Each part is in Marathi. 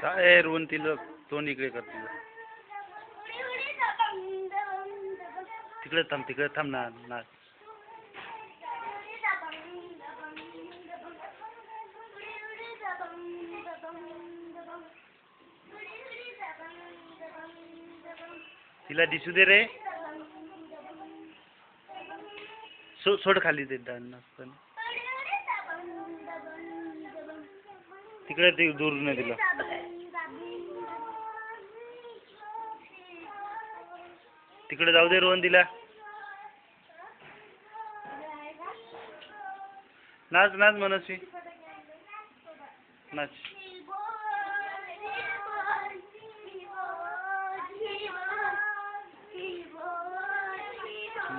काय रोहन तिला तोंड इकडे कर तुझं. तिकडे थांब ना ना. तिला दिसू दे रे. सोड खाली ते पण तिकडे ते दूर नाही तिला. तिकडे जाऊ दे रोहन तिला. नाच नाच मनस्वी नाच.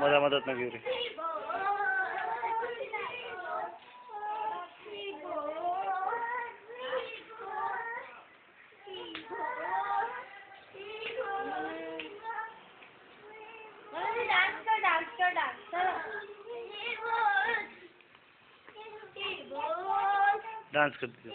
मदत न घेऊ रे. डांस करते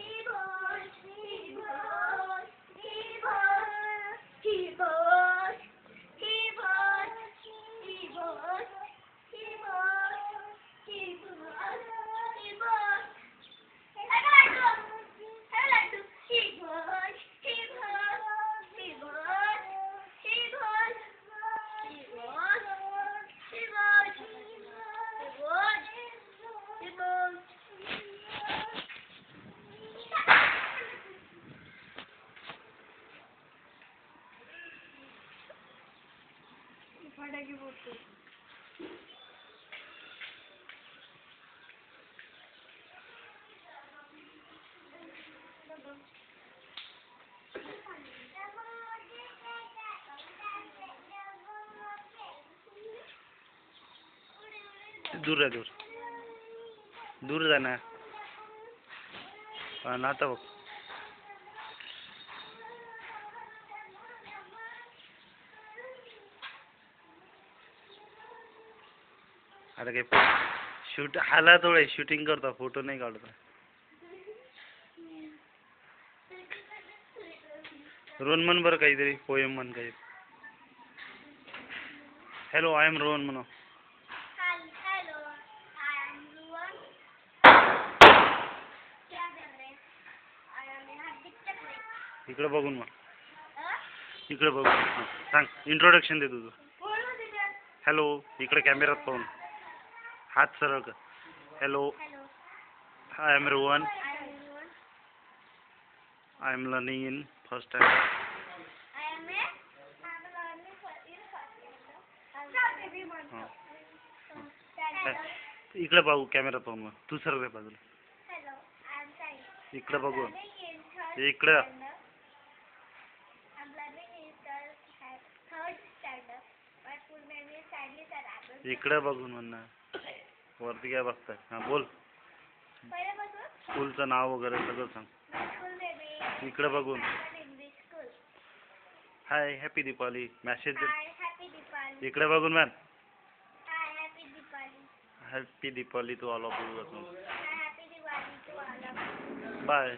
दूर आहे. दूर जा ना. आता बघ. आता काय शूट हाला थोडं शूटिंग करतो, फोटो नाही काढतो. रोहन म्हण बरं काहीतरी पोएम म्हण काही. हॅलो आय एम रोहन म्हणा. इकडे बघून मग. इकडे बघून सांग. इंट्रोडक्शन दे तुझं. हॅलो इकडे कॅमेरात पाहून हात सरळ कर. Hello I am Rohan. I am learning in first time. इकडे बघू कॅमेरा पाहून मग. तू सरळ बाजूला. इकडे बघू. इकडे इकडे बघून म्हणणार. वरती काय बघताय. हा बोल. स्कूलचं नाव वगैरे सगळं सांग. इकडे बघून. Hi happy Deepavali message. इकडे बघून man. Happy Deepavali to all of you. Bye.